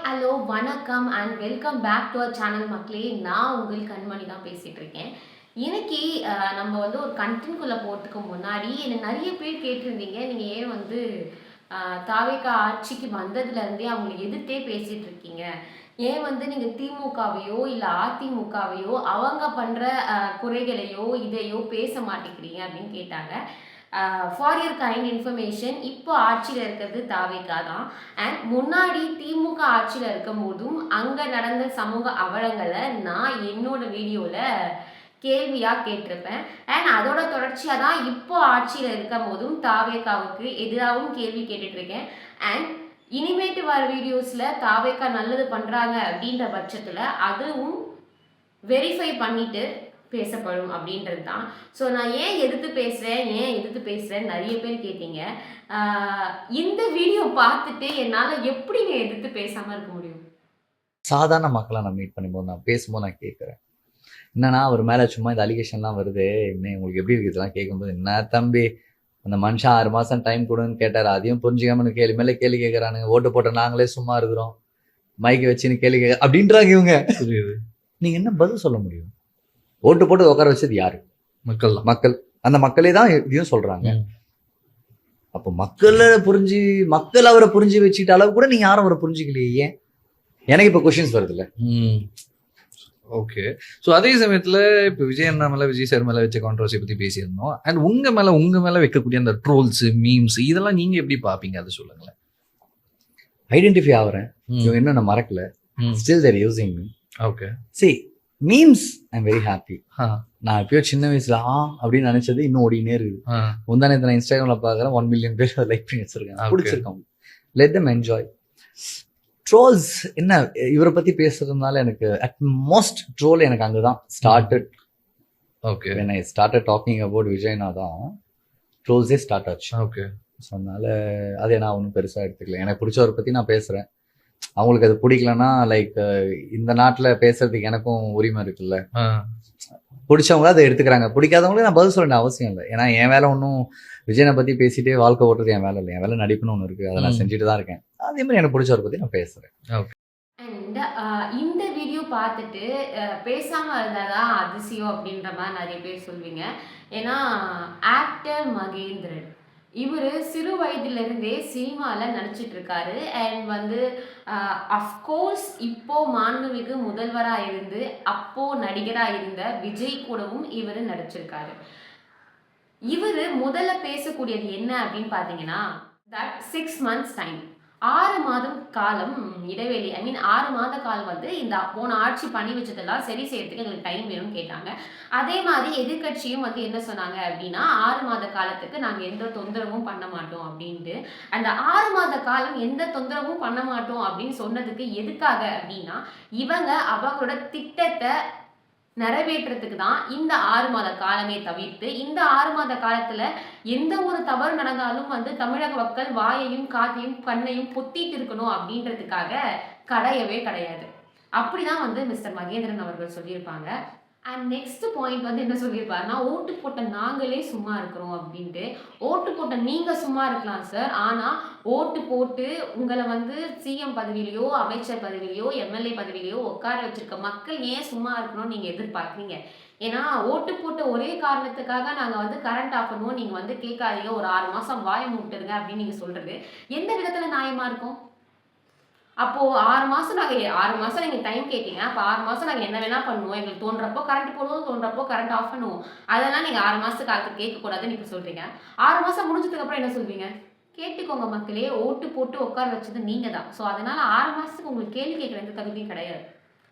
Hello, வணக்கம் and welcome back to our channel மக்களே. நான் உங்கள் கண்மணி தான் பேசிட்டு இருக்கேன். இன்னைக்கு நம்ம வந்து ஒரு கண்டென்ட்குள்ள போறதுக்கு முன்னாடி என்ன நிறைய பேர் கேட்டிருந்தீங்க. நீங்க ஏன் வந்து தாவேகா ஆட்சிக்கு வந்ததுலேருந்தே அவங்கள எதிர்த்தே பேசிட்டு இருக்கீங்க. ஏன் வந்து நீங்க திமுகவையோ இல்ல அதிமுகவையோ அவங்க பண்ற குறைகளையோ இதையோ பேச மாட்டேங்கிறீங்க அப்படின்னு கேட்டாங்க. ஃபார் யுவர் கைண்ட் இன்ஃபர்மேஷன், இப்போ ஆட்சியில் இருக்கிறது தாவேகா தான். அண்ட் முன்னாடி திமுக ஆட்சியில் இருக்கும் போதும் அங்கே நடந்த சமூக அவலங்களை நான் என்னோட வீடியோவில் கேள்வியாக கேட்டிருப்பேன். அண்ட் அதோட தொடர்ச்சியாக தான் இப்போ ஆட்சியில் இருக்கும் போதும் தாவேகாவுக்கு எதிராகவும் கேள்வி கேட்டுட்ருக்கேன். அண்ட் இனிமேட்டு வர வீடியோஸில் தாவேகா நல்லது பண்ணுறாங்க அப்படின்ற பட்சத்தில் அதுவும் வெரிஃபை பண்ணிட்டு பேசப்படும் அப்படின்றது தான். ஸோ நான் ஏன் எதிர்த்து பேசுகிறேன் நிறைய பேர் கேட்டீங்க. இந்த வீடியோ பார்த்துட்டு என்னால் எப்படிங்க எதிர்த்து பேசாமல் இருக்க முடியும்? சாதாரண மக்களை நான் மீட் பண்ணும்போது நான் பேசும்போது நான் கேட்குறேன், என்னன்னா அவர் மேலே சும்மா இந்த அலிகேஷன்லாம் வருது, என்ன உங்களுக்கு எப்படி இருக்குதுலாம் கேட்கும்போது, என்ன தம்பி அந்த மனுஷன் 6 மாதம் டைம் கொடுன்னு கேட்டார், அதையும் புரிஞ்சுக்காம கேள்வி மேலே கேள்வி கேட்குறானுங்க, ஓட்டு போட்ட நாங்களே சும்மா இருக்கிறோம், மைக்கை வச்சுன்னு கேள்வி கேட்க அப்படின்றாங்க இவங்க. நீங்கள் என்ன பதில் சொல்ல முடியும்? ஓட்டு போட்டு உட்கார வச்சது யாரு? மக்கள். அந்த மக்களே தான் இதையும் சொல்றாங்க. அப்போ மக்கள் அவரை புரிஞ்சு வச்சுக்கிட்ட அளவு கூட நீங்க யாரும் அவரை புரிஞ்சுக்கலையே. ஏன் எனக்கு இப்போ கொஸ்டின்ஸ் வருது இல்ல. ஓகே. ஸோ அதே சமயத்துல இப்போ விஜய் அண்ணா மேல, விஜய் சார் மேல வச்ச கான்ட்ரவர்சி பத்தி பேசியிருந்தோம். அண்ட் உங்க மேல வைக்கக்கூடிய அந்த ட்ரோல்ஸ், மீம்ஸ் இதெல்லாம் நீங்க எப்படி பாப்பீங்க, அதை சொல்லுங்களேன். ஐடென்டிஃபை ஆகிறேன், இவங்க இன்னும் நான் மறக்கல, still there using me. Okay. see memes I am very happy. நான் எப்பயோ சின்ன வயசுல அப்படின்னு நினைச்சது இன்னும் ஓடினே இருக்குது. முந்தானே நான் இன்ஸ்டாகிராம்ல பாக்குறேன் 1 மில்லியன் பேர் லைக் பண்ணி வச்சிருக்கேன், பிடிச்சிருக்காங்க. Let them enjoy. ட்ரோல்ஸ் என்ன, இவரை பத்தி பேசுறதுனால எனக்கு அட்மோஸ்ட் ட்ரோல் எனக்கு அங்கதான் started. Okay. when I started talking about விஜய்னா தான் ட்ரோல்ஸே ஸ்டார்ட் ஆச்சு. ஓகே. ஸோ அதனால அதை நான் ஒன்றும் பெருசா எடுத்துக்கல. எனக்கு பிடிச்சவரை பத்தி நான் பேசுறேன், அவங்களுக்கு அது பிடிக்கலன்னா லைக் இந்த நாட்டில் பேசுறதுக்கு எனக்கும் உரிமை இருக்குல்ல. பிடிச்சவங்க அதை எடுத்துக்கிறாங்க, பிடிக்காதவங்களே நான் பதில் சொல்ல வேண்டிய அவசியம் இல்லை. ஏன்னா என் வேலை ஒன்றும் விஜயனை பத்தி பேசிட்டே வாழ்க்கை ஓட்டுறது என் வேலை இல்லை. என் வேலை நடிப்புன்னு ஒன்று இருக்கு, அதை நான் செஞ்சுட்டு தான் இருக்கேன். அதே மாதிரி எனக்கு பிடிச்சவரை பத்தி நான் பேசுறேன். அண்ட் இந்த வீடியோ பார்த்துட்டு பேசாம இருந்தாதான் அதிசயம் அப்படின்ற மாதிரி நிறைய பேர் சொல்வீங்க. ஏன்னா ஆக்டர் மகேந்திரன் இவர் சிறு வயதிலிருந்தே சினிமாவில் நடிச்சிட்டு இருக்காரு. அண்ட் வந்து அஃப்கோர்ஸ் இப்போ மாண்புமிகு முதல்வராக இருந்து அப்போ நடிகராக இருந்த விஜய் கூடவும் இவர் நடிச்சிருக்காரு. இவர் முதல்ல பேசக்கூடியது என்ன அப்படின்னு பார்த்தீங்கன்னா, தட் 6 months டைம், 6 மாதம் காலம் இடைவெளி, 6 மாத காலம் வந்து இந்த போன ஆட்சி பண்ணி வச்சதெல்லாம் சரி செய்யறதுக்கு எங்களுக்கு டைம் வேணும்னு கேட்டாங்க. அதே மாதிரி எதிர்கட்சியும் வந்து என்ன சொன்னாங்க அப்படின்னா, 6 மாத காலத்துக்கு நாங்கள் எந்த தொந்தரவும் பண்ண மாட்டோம் அப்படின்ட்டு. அந்த 6 மாத காலம் எந்த தொந்தரவும் பண்ண மாட்டோம் அப்படின்னு சொன்னதுக்கு எதுக்காக அப்படின்னா, இவங்க அவங்களோட திட்டத்தை நிறைவேற்றத்துக்கு தான் இந்த 6 மாத காலமே தவிர்த்து, இந்த 6 மாத காலத்துல எந்த ஒரு தவறு நடந்தாலும் வந்து தமிழக மக்கள் வாயையும் காதையும் கண்ணையும் பொத்திட்டு இருக்கணும் அப்படின்றதுக்காக கிடையாது. அப்படிதான் வந்து மிஸ்டர் மகேந்திரன் அவர்கள் சொல்லியிருப்பாங்க. அண்ட் நெக்ஸ்ட் பாயிண்ட் வந்து என்ன சொல்லியிருப்பாருன்னா, ஓட்டு போட்ட நாங்களே சும்மா இருக்கிறோம் அப்படின்ட்டு. ஓட்டு போட்ட நீங்க சும்மா இருக்கலாம் சார், ஆனா ஓட்டு போட்டு உங்களை வந்து சிஎம் பதவியிலையோ அமைச்சர் பதவியிலையோ எம்எல்ஏ பதவியிலையோ உட்கார வச்சிருக்க மக்கள் ஏன் சும்மா இருக்கணும்னு நீங்க எதிர்பார்க்குறீங்க? ஏன்னா ஓட்டு போட்ட ஒரே காரணத்துக்காக நாங்க வந்து கரண்ட் ஆஃப் பண்ணுவோம், நீங்க வந்து கேட்காதீங்க, ஒரு 6 மாசம் வாயை மூட்டுருங்க அப்படின்னு நீங்க சொல்றது எந்த விதத்துல நியாயமா இருக்கும்? அப்போ 6 மாசம் நீங்க டைம் கேட்டீங்க. அப்போ 6 மாசம் நாங்க என்ன வேணா பண்ணுவோம், எங்களுக்கு தோன்றப்போ கரண்ட் போடுவோம், தோன்றப்போ கரண்ட் ஆஃப் பண்ணுவோம். அதெல்லாம் நீங்க 6 மாசத்துக்கு காலத்துக்கு கேட்கக்கூடாதுன்னு இப்ப சொல்றீங்க. 6 மாசம் முடிஞ்சதுக்கு அப்புறம் என்ன சொல்வீங்க? கேட்டுக்கோங்க மக்களே, ஓட்டு போட்டு உட்கார வச்சது நீங்க தான். ஸோ அதனால 6 மாசத்துக்கு உங்களுக்கு கேள்வி கேட்குற எந்த தகுதியும் கிடையாது.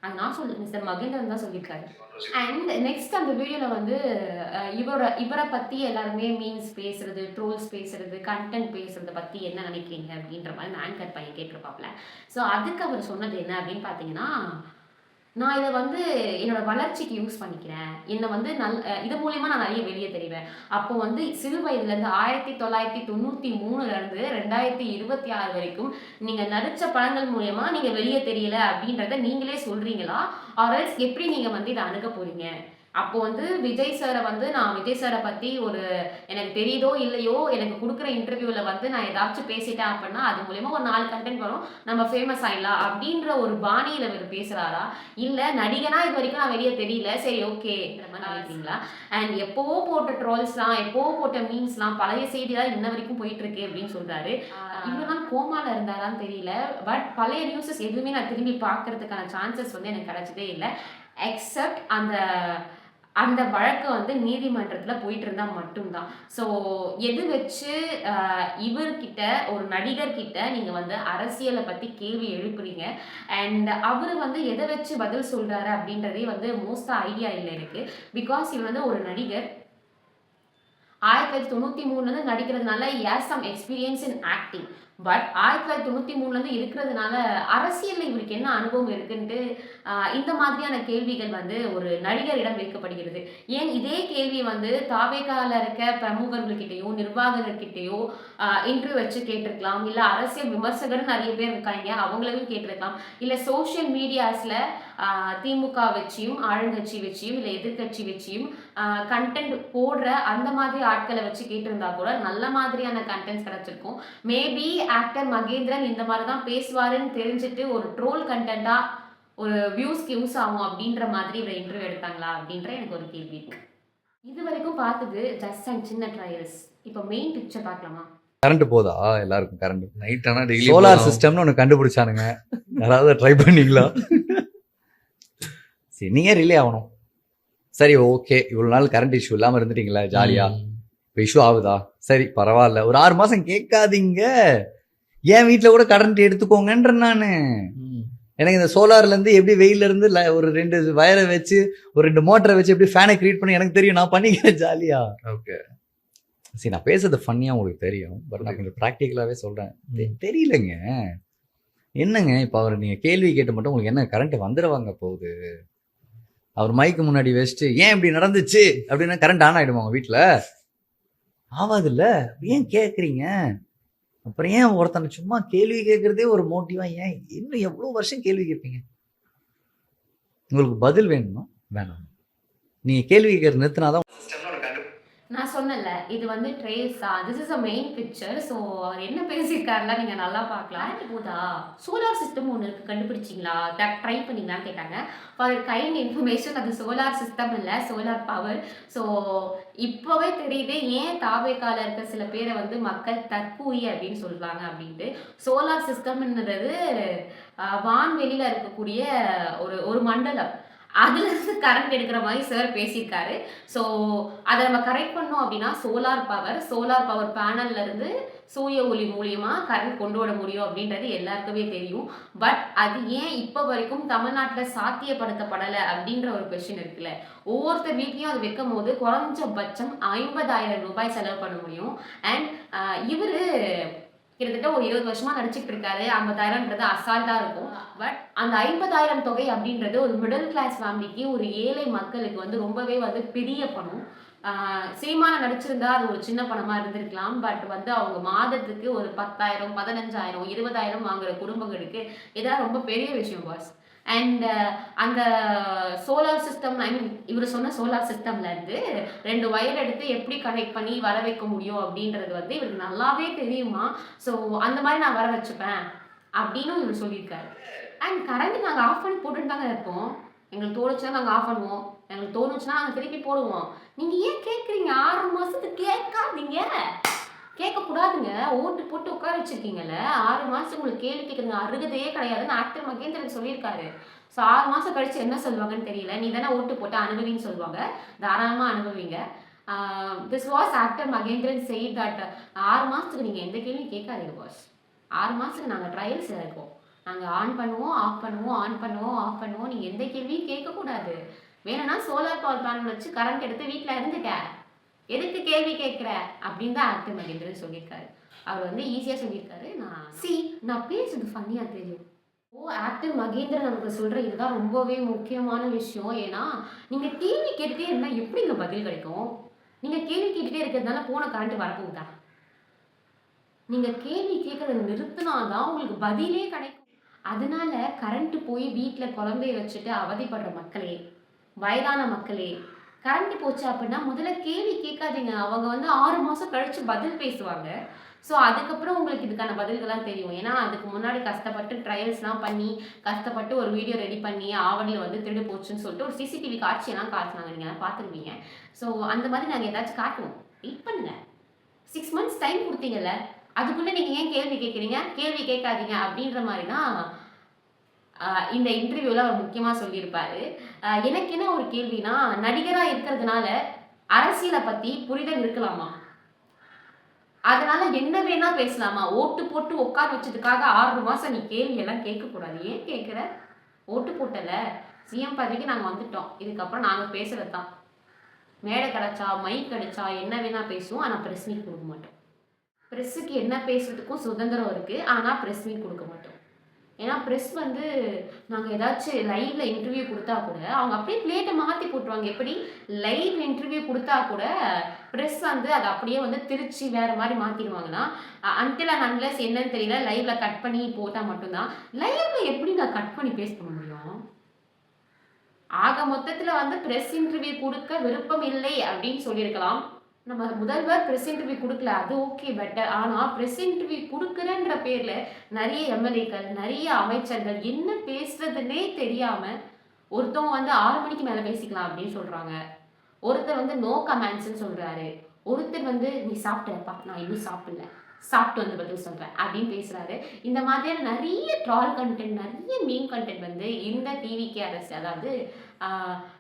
அது நான் சொல்லுங்க, மிஸ்டர் மகேந்திரன் தான் சொல்லியிருக்காரு. அண்ட் நெக்ஸ்ட் அந்த வீடியோவில் வந்து இவரை பற்றி எல்லாருமே மீன்ஸ் பேசுறது, ட்ரோல்ஸ் பேசுறது, கண்டென்ட் பேசுறதை பற்றி என்ன நினைக்கிறீங்க அப்படின்ற மாதிரி ஆங்கர் பையன் கேட்டிருப்பாப்ல. ஸோ அதுக்கு அவர் சொன்னது என்ன அப்படின்னு பார்த்தீங்கன்னா, நான் இதை வந்து என்னோட வளர்ச்சிக்கு யூஸ் பண்ணிக்கிறேன், என்னை வந்து இது மூலியமா நான் நிறைய வெளியே தெரிவேன். அப்போ வந்து சிறு வயதுலேருந்து 1993 2026 வரைக்கும் நீங்க நடிச்ச படங்கள் மூலியமா நீங்க வெளியே தெரியல அப்படின்றத நீங்களே சொல்றீங்களா? ஆர்எல்ஸ் எப்படி நீங்க வந்து இதை அணுக போறீங்க? அப்போ வந்து விஜய் சாரை வந்து நான் விஜய் சாரை பற்றி ஒரு எனக்கு தெரியுதோ இல்லையோ எனக்கு கொடுக்குற இன்டர்வியூவில் வந்து நான் ஏதாச்சும் பேசிட்டேன் அப்படின்னா அது மூலயமா ஒரு 4 கண்டென்ட் வரும், நம்ம ஃபேமஸ் ஆயிடலாம் அப்படின்ற ஒரு பாணியில் இவர் பேசுகிறாரா, இல்லை நடிகனா இது வரைக்கும் நான் வெளியே தெரியல, சரி ஓகேன்ற மாதிரி நினைக்கிறீங்களா? அண்ட் எப்போவோ போட்ட ட்ரோல்ஸ்லாம், எப்போவோ போட்ட மீன்ஸ்லாம், பழைய செய்தி தான் இன்ன வரைக்கும் போயிட்டு இருக்கு அப்படின்னு சொல்றாரு. இவரெல்லாம் கோமால இருந்தாரான்னு தெரியல. பட் பழைய நியூஸஸ் எதுவுமே நான் திரும்பி பார்க்கறதுக்கான சான்சஸ் வந்து எனக்கு கிடைச்சதே இல்லை. எக்ஸப்ட் அந்த அந்த வழக்கு வந்து நீதிமன்றத்தில் போயிட்டு இருந்தா மட்டும்தான். ஸோ எது வச்சு இவர்கிட்ட ஒரு நடிகர்கிட்ட நீங்க வந்து அரசியலை பத்தி கேள்வி எழுப்புறீங்க, அண்ட் அவரு வந்து எதை வச்சு பதில் சொல்றாரு அப்படின்றதே வந்து மோஸ்டா ஐடியா இல்லை எனக்கு. பிகாஸ் இவர் வந்து ஒரு நடிகர் 1993 நடிக்கிறதுனால as some experience in acting. But 1993 இருக்கிறதுனால அரசியலில் இவருக்கு என்ன அனுபவம் இருக்குன்ட்டு இந்த மாதிரியான கேள்விகள் வந்து ஒரு நடிகரிடம் வைக்கப்படுகிறது. ஏன் இதே கேள்வி வந்து தாவேகால இருக்க பிரமுகர்கள்கிட்டயோ நிர்வாகர்கிட்டயோ இன்டர்வியூ வச்சு கேட்டிருக்கலாம், இல்லை அரசியல் விமர்சகர் நிறைய பேர் இருக்காங்க அவங்களையும் கேட்டிருக்கலாம், இல்லை சோஷியல் மீடியாஸில் திமுக வச்சியும் ஆளுங்கட்சி வச்சியும் இல்லை எதிர்கட்சி வச்சியும் கண்டென்ட் போடுற அந்த மாதிரி ஆட்களை வச்சு கேட்டிருந்தா கூட நல்ல மாதிரியான கண்டென்ட்ஸ் கிடைச்சிருக்கும். மேபி ஆக்டர் மகேந்திரன் இந்த மாதிரி தான் பேசுவாருன்னு தெரிஞ்சுட்டு ஒரு ட்ரோல் கண்டென்ட்டா ஒரு வியூஸ்க்கு யூஸ் ஆகும் அப்படின்ற மாதிரி இவரை இன்டர்வியூ எடுத்தாங்களா அப்படின்ற எனக்கு ஒரு கேள்வி இருக்கு. இது வரைக்கும் பார்த்தது ஜஸ்ட் அண்ட் சின்ன ட்ரையல்ஸ். இப்போ மெயின் பிக்சர் பார்க்கலாமா? கரண்ட் போதா எல்லாருக்கும்? கரண்ட் நைட் ஆனா டெய்லி சோலார் சிஸ்டம்னு ஒன்று கண்டுபிடிச்சானுங்க, யாராவது ட்ரை பண்ணீங்களா? சரி, நீங்க ரிலே ஆகணும். சரி ஓகே, இவ்வளவு நாள் கரண்ட் இஷ்யூ இல்லாம இருந்துட்டீங்களா ஜாலியா, இப்போ இஷ்யூ ஆகுதா? சரி பரவாயில்ல, ஒரு 6 மாசம் கேட்காதீங்க, என் வீட்டில் கூட கரண்ட் எடுத்துக்கோங்கன்ற நானு. எனக்கு இந்த சோலார்ல இருந்து எப்படி வெயில இருந்து ஒரு 2 வயரை வச்சு ஒரு 2 மோட்டரை வச்சு எப்படி ஃபேனை கிரியேட் பண்ணி எனக்கு தெரியும், நான் பண்ணிக்கிறேன் ஜாலியா. ஓகே சரி, நான் பேசுறது ஃபன்னியா உங்களுக்கு தெரியும், பட் நான் கொஞ்சம் ப்ராக்டிக்கலாவே சொல்றேன். தெரியலங்க என்னங்க, இப்போ அவர் நீங்க கேள்வி கேட்டு மட்டும் உங்களுக்கு என்ன கரண்ட் வந்துடுவாங்க போகுது? அவர் மைக்கு முன்னாடி வச்சுட்டு ஏன் இப்படி நடந்துச்சு அப்படின்னா கரண்ட் ஆன் ஆயிடுமா உங்க வீட்டுல? ஆவாது இல்ல, ஏன் கேக்குறீங்க? அப்புறம் ஏன் ஒருத்தனை சும்மா கேள்வி கேட்கறதே ஒரு மோட்டிவா, ஏன் இன்னும் எவ்வளவு வருஷம் கேள்வி கேட்பீங்க? உங்களுக்கு பதில் வேணுமா வேணாம்? நீங்க கேள்வி கேட்கறது நிறுத்தினாதான். நான் சொன்னல இது வந்து ட்ரேஸா, this is a main picture. So அவர் என்ன பேசியிருக்காருல நீங்க நல்லா பார்க்கலாம். போதா சோலார் சிஸ்டம் ஒன்று இருக்கு, கண்டுபிடிச்சிங்களா, தட் ட்ரை பண்ணிங்களான்னு கேட்டாங்க. ஃபார் கைண்ட் இன்ஃபர்மேஷன் அது சோலார் சிஸ்டம் இல்லை, சோலார் பவர். ஸோ இப்போவே தெரியுது ஏன் தாவேகால இருக்க சில பேரை வந்து மக்கள் தற்கூரி அப்படின்னு சொல்றாங்க அப்படின்ட்டு. சோலார் சிஸ்டம்ன்றது வான்வெளியில இருக்கக்கூடிய ஒரு மண்டலம், அதுலேருந்து கரண்ட் எடுக்கிற மாதிரி சார் பேசியிருக்காரு. ஸோ அதை நம்ம கரெக்ட் பண்ணோம் அப்படின்னா சோலார் பவர் பேனல்ல இருந்து சூரிய ஒளி மூலியமா கரண்ட் கொண்டு வர முடியும் அப்படின்றது எல்லாருக்குமே தெரியும். பட் அது ஏன் இப்போ வரைக்கும் தமிழ்நாட்டில் சாத்தியப்படுத்தப்படலை அப்படின்ற ஒரு கொஸ்டின் இருக்குல்ல. ஒவ்வொருத்தர் வீட்லையும் அது வைக்கும் போது குறைஞ்சபட்சம் 50,000 ரூபாய் செலவு பண்ண முடியும். அண்ட் இவரு கிட்டத்தட்ட ஒரு 20 வருஷமா நடிச்சுட்டு இருக்காரு. 50,000ன்றது அசால்ட்டா இருக்கும். பட் அந்த 50,000 தொகை அப்படின்றது ஒரு மிடில் கிளாஸ் ஃபேமிலிக்கு, ஒரு ஏழை மக்களுக்கு வந்து ரொம்பவே வந்து பெரிய பணம். சினிமால நடிச்சிருந்தா அது ஒரு சின்ன பணமா இருந்திருக்கலாம். பட் வந்து அவங்க மாதத்துக்கு ஒரு 10,000 15,000 20,000 வாங்குற குடும்பங்களுக்கு இதெல்லாம் ரொம்ப பெரிய விஷயம் பாஸ். அண்ட் அந்த சோலார் சிஸ்டம், ஐ மீன் இவர் சொன்ன சோலார் சிஸ்டம்ல இருந்து 2 வயர் எடுத்து எப்படி கனெக்ட் பண்ணி வர வைக்க முடியும் அப்படின்றது வந்து இவருக்கு நல்லாவே தெரியுமா. ஸோ அந்த மாதிரி நான் வர வச்சுப்பேன் அப்படின்னு இவர் சொல்லியிருக்காரு. அண்ட் கரண்ட் நாங்கள் ஆஃப் பண்ணி போட்டுட்டு தாங்க இருப்போம். எங்களுக்கு தோணுச்சுன்னா நாங்கள் ஆஃப் பண்ணுவோம், எங்களுக்கு தோணுச்சுன்னா நாங்கள் திருப்பி போடுவோம். நீங்கள் ஏன் கேட்குறீங்க? 6 மாதத்துக்கு கேட்காதீங்க, கேட்கக்கூடாதுங்க. ஓட்டு போட்டு உட்கார வச்சிருக்கீங்கல்ல, 6 மாதத்துக்கு உங்களுக்கு கேள்வி கேட்குறதுங்க அருகதையே கிடையாதுன்னு ஆக்டர் மகேந்திரன் சொல்லியிருக்காரு. ஸோ 6 மாதம் கழிச்சு என்ன சொல்லுவாங்கன்னு தெரியல. நீ தானே ஓட்டு போட்டு அனுபவின்னு சொல்லுவாங்க, தாராளமாக அனுபவிங்க. திஸ் வாஸ் ஆக்டர் மகேந்திரன் செய் தட் 6 மாதத்துக்கு நீங்கள் எந்த கேள்வியும் கேட்காதீங்க பாஸ். 6 மாதத்துக்கு நாங்கள் ட்ரையல்ஸில் இருக்கோம், நாங்கள் ஆன் பண்ணுவோம் ஆஃப் பண்ணுவோம், ஆன் பண்ணுவோம் ஆஃப் பண்ணுவோம், நீங்கள் எந்த கேள்வியும் கேட்கக்கூடாது. வேணும்னா சோலார் பவர் பேனல் வச்சு கரண்ட் எடுத்து வீட்டில் இருந்துட்ட, எதுக்கு கேள்வி கேட்குற அப்படின்னு தான் ஆக்டர் மகேந்திரன் சொல்லியிருக்காரு. அவர் வந்து ஈஸியாக சொல்லியிருக்காரு. நான் பேசுறது ஃபன்னியாக தெரியும். ஆக்டர் மகேந்திரன் நமக்கு சொல்கிற இதுதான் ரொம்பவே முக்கியமான விஷயம். ஏன்னா நீங்கள் கேள்வி கேட்டுகிட்டே இருந்தால் எப்படி இங்கே பதில் கிடைக்கும்? நீங்கள் கேள்வி கேட்டுகிட்டே இருக்கிறதுனால போன கரண்ட் வரப்போகுதா? நீங்கள் கேள்வி கேட்கறத நிறுத்தினாதான் உங்களுக்கு பதிலே கிடைக்கும். அதனால கரண்ட் போய் வீட்டில் குழந்தைய வச்சுட்டு அவதிப்படுற மக்களே, வயதான மக்களே, கரண்ட் போச்சு அப்படின்னா முதல்ல கேள்வி கேட்காதீங்க. அவங்க வந்து 6 மாசம் கழிச்சு பதில் பேசுவாங்க. ஸோ அதுக்கப்புறம் உங்களுக்கு இதுக்கான பதில்கள்லாம் தெரியும். ஏன்னா அதுக்கு முன்னாடி கஷ்டப்பட்டு ட்ரையல்ஸ்லாம் பண்ணி, கஷ்டப்பட்டு ஒரு வீடியோ ரெடி பண்ணி, ஆவடியில வந்து திருடு போச்சுன்னு சொல்லிட்டு ஒரு சிசிடிவி காட்சியெல்லாம் காட்டுனாங்க. நீங்கலாம் பார்த்துருப்பீங்க. ஸோ அந்த மாதிரி நாங்க ஏதாச்சும் காட்டுவோம். வெயிட் பண்ணுங்க. 6 மந்த்ஸ் டைம் குடுத்தீங்கல்ல, அதுக்குள்ள நீங்க ஏன் கேள்வி கேட்கிறீங்க? கேள்வி கேட்காதீங்க அப்படின்ற மாரி தான் இந்த இன்டர்வியூல அவர் முக்கியமா சொல்லியிருப்பாரு. எனக்கு என்ன ஒரு கேள்வினா, நடிகரா இருக்கிறதுனால அரசியல பத்தி புரிதல் இருக்கலாமா? அதனால என்ன வேணா பேசலாமா? ஓட்டு போட்டு உட்கார வச்சதுக்காக 6 மாசம் நீ கேள்வி எல்லாம் கேட்கக்கூடாது. ஏன் கேட்கிற? ஓட்டு போட்டல. சிஎம் பதவிக்கு நாங்க வந்துட்டோம். இதுக்கப்புறம் நாங்க பேசுறது தான். மேடை கிடைச்சா, மைக் கிடைச்சா என்ன வேணா பேசுவோம். ஆனா பிரஸ் மீட் குடுக்க மாட்டோம். பிரஸ்ஸுக்கு என்ன பேசுறதுக்கும் சுதந்திரம் இருக்கு. ஆனா பிரஸ் மீட் குடுக்க மாட்டோம். ஏன்னா பிரஸ் வந்து நாங்க ஏதாச்சும் லைவ்ல இன்டர்வியூ குடுத்தா கூட, அவங்க அப்படியே பிளேட்ட மாத்தி போட்டுருவாங்க. எப்படி? லைவ் இன்டர்வியூ குடுத்தா கூட பிரஸ் வந்து அத அப்படியே வந்து திரிச்சு வேற மாரி மாத்திருவாங்கன்னா, அன்டில் அண்ட் அன்லெஸ் என்னன்னு தெரியல. லைவ்ல கட் பண்ணி போட்டா மட்டும் தான். லைவ்ல எப்படிங்க கட் பண்ணி பேஸ்ட் பண்ண முடியும்? ஆக மொத்தத்துல வந்து பிரஸ் இன்டர்வியூ குடுக்க விருப்பம் இல்லை அப்படின்னு சொல்லியிருக்கலாம். நம்ம முதல்வர் பிரஸ் இன்டர்வியூ குடுக்கல. அது ஓகே பெட்டர். ஆனா பிரஸ் இன்டர்வியூ குடுக்குறேன்ற பேர்ல நெறைய எம்எல்ஏக்கள், நெறைய அமைச்சர்கள் என்ன பேசுறதுன்னே தெரியாம, ஒருத்தவங்க வந்து 6 மணிக்கு மேல பேசிக்கலாம் அப்படின்னு சொல்றாங்க. ஒருத்தர் வந்து நோ கமெண்ட்ஸ்ன்னு சொல்றாரு. ஒருத்தர் வந்து நீ சாப்பிட்டப்பா, நான் இன்னும் சாப்பிடல. சாப்பிட்டு வந்து பதில் சொல்றேன் அப்படின்னு பேசுறாரு. இந்த மாதிரியான நெறைய ட்ரால் கன்டென்ட், நெறைய மீம் கன்டென்ட் வந்து இந்த டிவிகே அரசு அதாவது ஆ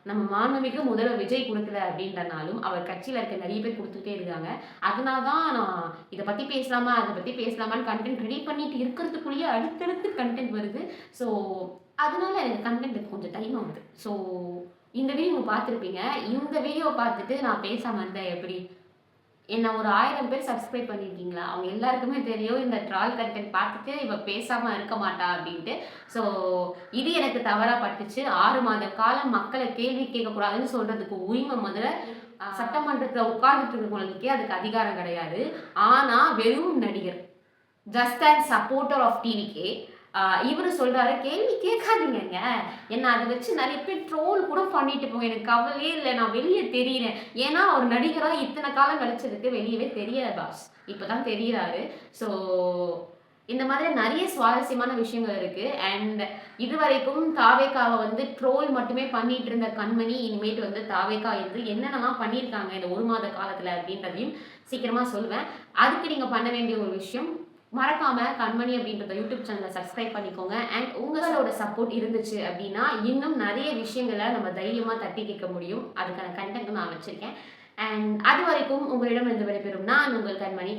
நம்ம மாண்புமிகு முதல்வர் விஜய் குடுக்கல அப்படின்றனாலும், அவர் கட்சியில இருக்க நெறைய பேர் குடுத்துட்டே இருக்காங்க. அதனால தான் நான் இத பத்தி பேசலாமா, அத பத்தி பேசலாமான்னு கன்டென்ட் ரெடி பண்ணிட்டு இருக்கிறதுக்குள்ளேயே அடுத்தடுத்து கன்டென்ட் வருது. ஸோ அதனால எனக்கு கன்டென்ட்க்கு கொஞ்சம் டைம் ஆகுது. ஸோ இந்த வீடியோ நீங்க பார்த்துருப்பீங்க. இந்த வீடியோ பார்த்துட்டு நான் பேசாம இருந்தா எப்படி? என்ன ஒரு 1000 பேர் சப்ஸ்கிரைப் பண்ணியிருக்கீங்களா? அவங்க எல்லாருக்குமே தெரியும் இந்த ட்ரால் கன்டென்ட் பார்த்துட்டு இவ பேசாம இருக்க மாட்டா அப்படின்ட்டு. ஸோ இது எனக்கு தவறா பட்டுச்சு. 6 மாத காலம் மக்கள கேள்வி கேட்கக்கூடாதுன்னு சொல்றதுக்கு உரிமை முதல்ல சட்டமன்றத்துல உட்கார்ந்துட்டு இருக்கிறவங்களுக்கே அதுக்கு அதிகாரம் கிடையாது. ஆனா வெறும் நடிகர். Just and supporter of TVK. இவரு சொல்றாரு, கேள்வி கேட்காதீங்கங்க. என்ன அத வச்சு நெறைய பேர் ட்ரோல் கூட பண்ணிட்டு போங்க. எனக்கு கவலையே இல்ல. நான் வெளிய தெரியிறேன். ஏன்னா ஒரு நடிகரா இத்தன காலம் நடிச்சதுக்கு வெளியவே தெரியல பாஸ். இப்பதான் தெரியிறாரு. ஸோ இந்த மாதிரி நெறைய சுவாரஸ்யமான விஷயங்கள் இருக்கு. அண்ட் இதுவரைக்கும் தாவேகாவ வந்து ட்ரோல் மட்டுமே பண்ணிட்டு இருந்த கண்மணி, இனிமேட்டு வந்து தாவேகா வந்து என்னென்னலாம் பண்ணியிருக்காங்க இந்த 1 மாத காலத்துல அப்படின்றதையும் சீக்கிரமா சொல்லுவேன். அதுக்கு நீங்க பண்ண வேண்டிய ஒரு விஷயம், மறக்காம கண்மணி அப்படின்றத யூடியூப் சேனலை சப்ஸ்கிரைப் பண்ணிக்கோங்க. அண்ட் உங்களோட சப்போர்ட் இருந்துச்சு அப்படின்னா இன்னும் நிறைய விஷயங்களை நம்ம தைரியமா தட்டி கேட்க முடியும். அதுக்கான கண்டென்ட் நான் வச்சிருக்கேன். அண்ட் அது வரைக்கும் உங்களிடம் இருந்து விடைபெறும் நான் உங்கள் கண்மணி.